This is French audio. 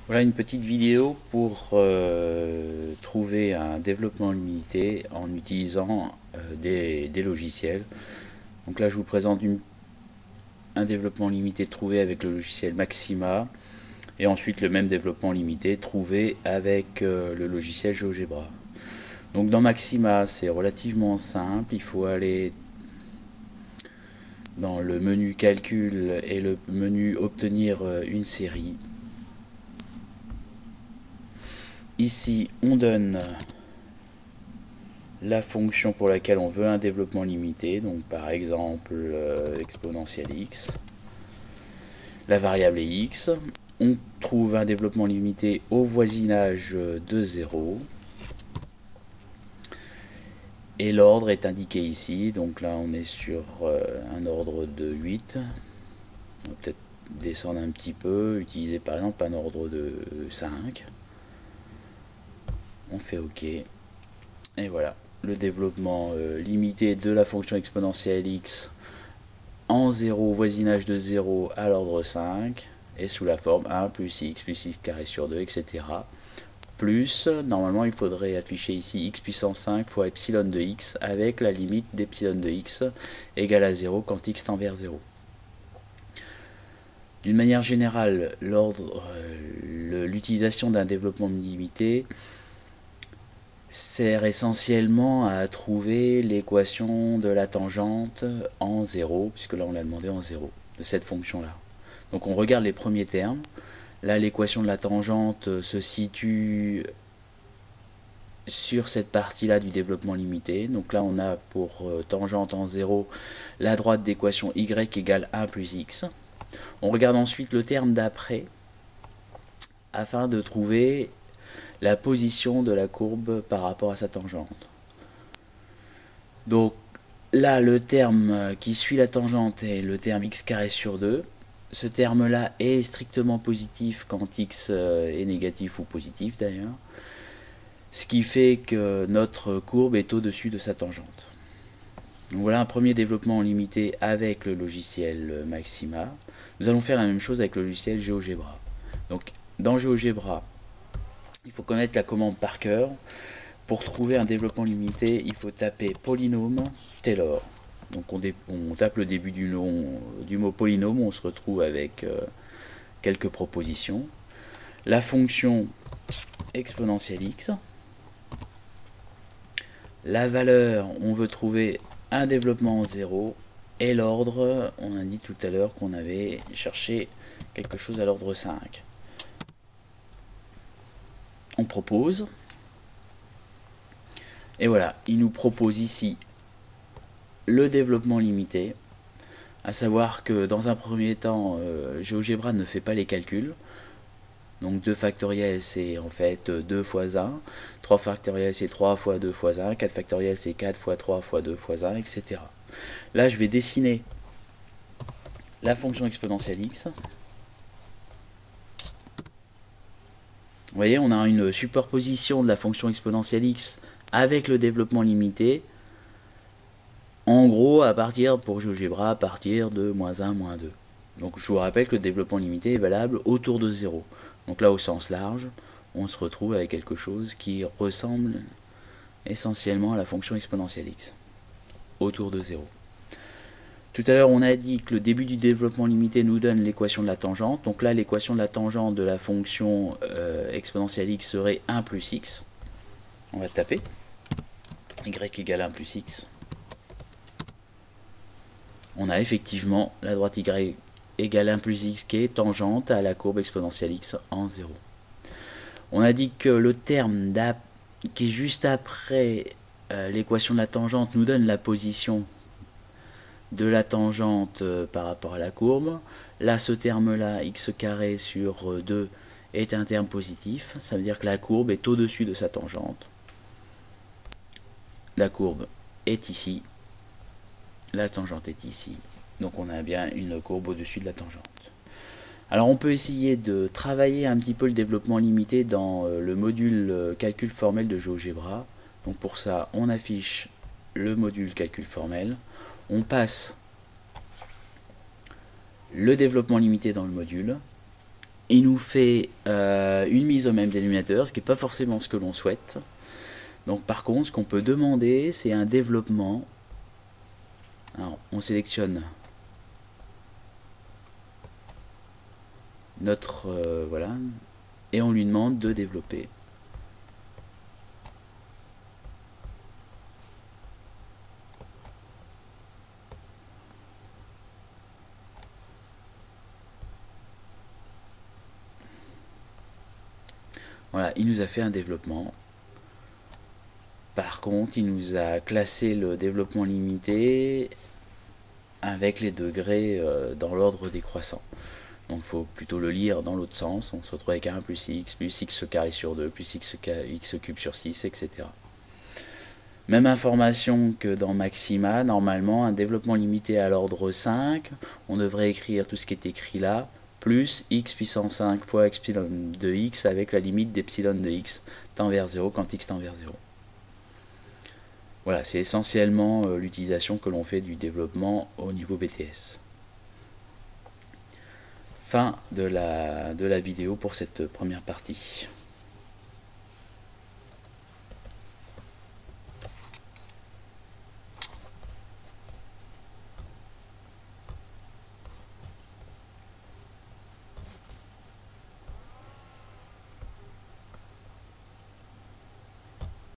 Voilà une petite vidéo pour trouver un développement limité en utilisant des logiciels. Donc là je vous présente un développement limité trouvé avec le logiciel Maxima et ensuite le même développement limité trouvé avec le logiciel GeoGebra. Donc dans Maxima c'est relativement simple, il faut aller dans le menu calcul et le menu obtenir une série. Ici on donne la fonction pour laquelle on veut un développement limité, donc par exemple exponentielle x, la variable est x, on trouve un développement limité au voisinage de 0, et l'ordre est indiqué ici, donc là on est sur un ordre de 8, on va peut-être descendre un petit peu, utiliser par exemple un ordre de 5, on fait OK, et voilà. Le développement limité de la fonction exponentielle x en 0, voisinage de 0 à l'ordre 5, et sous la forme 1 plus x carré sur 2, etc. Plus, normalement il faudrait afficher ici x puissance 5 fois epsilon de x avec la limite d'epsilon de x égale à 0 quand x tend vers 0. D'une manière générale, l'utilisation d'un développement limité sert essentiellement à trouver l'équation de la tangente en 0, puisque là on l'a demandé en 0, de cette fonction-là. Donc on regarde les premiers termes. Là l'équation de la tangente se situe sur cette partie-là du développement limité. Donc là on a pour tangente en 0 la droite d'équation y égale 1 plus x. On regarde ensuite le terme d'après afin de trouver la position de la courbe par rapport à sa tangente. Donc là le terme qui suit la tangente est le terme x carré sur 2. Ce terme là est strictement positif quand x est négatif ou positif d'ailleurs. Ce qui fait que notre courbe est au-dessus de sa tangente. Donc voilà un premier développement limité avec le logiciel Maxima. Nous allons faire la même chose avec le logiciel GeoGebra. Donc dans GeoGebra, il faut connaître la commande par cœur. Pour trouver un développement limité, il faut taper polynôme Taylor. Donc on tape le début du mot polynôme, on se retrouve avec quelques propositions. La fonction exponentielle x. La valeur, on veut trouver un développement en 0. Et l'ordre, on a dit tout à l'heure qu'on avait cherché quelque chose à l'ordre 5. On propose. Et voilà, il nous propose ici le développement limité, à savoir que dans un premier temps, GeoGebra ne fait pas les calculs. Donc 2 factoriel c'est en fait 2 fois 1, 3 factoriel c'est 3 fois 2 fois 1, 4 factoriel c'est 4 fois 3 fois 2 fois 1, etc. Là je vais dessiner la fonction exponentielle x. Vous voyez, on a une superposition de la fonction exponentielle x avec le développement limité. En gros, pour GeoGebra, à partir de moins 1, moins 2. Donc je vous rappelle que le développement limité est valable autour de 0. Donc là, au sens large, on se retrouve avec quelque chose qui ressemble essentiellement à la fonction exponentielle x, autour de 0. Tout à l'heure, on a dit que le début du développement limité nous donne l'équation de la tangente. Donc là, l'équation de la tangente de la fonction exponentielle x serait 1 plus x. On va taper y égale 1 plus x. On a effectivement la droite y égale 1 plus x qui est tangente à la courbe exponentielle x en 0. On a dit que le terme qui est juste après l'équation de la tangente nous donne la position de la tangente par rapport à la courbe. Là, ce terme-là, x carré sur 2, est un terme positif. Ça veut dire que la courbe est au-dessus de sa tangente. La courbe est ici. La tangente est ici. Donc on a bien une courbe au-dessus de la tangente. Alors on peut essayer de travailler un petit peu le développement limité dans le module calcul formel de GeoGebra. Donc pour ça, on affiche le module calcul formel. On passe le développement limité dans le module. il nous fait une mise au même dénominateur, ce qui n'est pas forcément ce que l'on souhaite. Donc par contre, ce qu'on peut demander, c'est un développement. Alors, on sélectionne notre voilà, et on lui demande de développer. Voilà, il nous a fait un développement. Par contre, il nous a classé le développement limité avec les degrés dans l'ordre décroissant. Donc il faut plutôt le lire dans l'autre sens. On se retrouve avec 1 plus x carré sur 2, plus x cube sur 6, etc. Même information que dans Maxima, normalement, un développement limité à l'ordre 5, on devrait écrire tout ce qui est écrit là, plus x puissance 5 fois epsilon de x avec la limite d'epsilon de x tend vers 0 quand x tend vers 0. Voilà, c'est essentiellement l'utilisation que l'on fait du développement au niveau BTS. Fin de la vidéo pour cette première partie.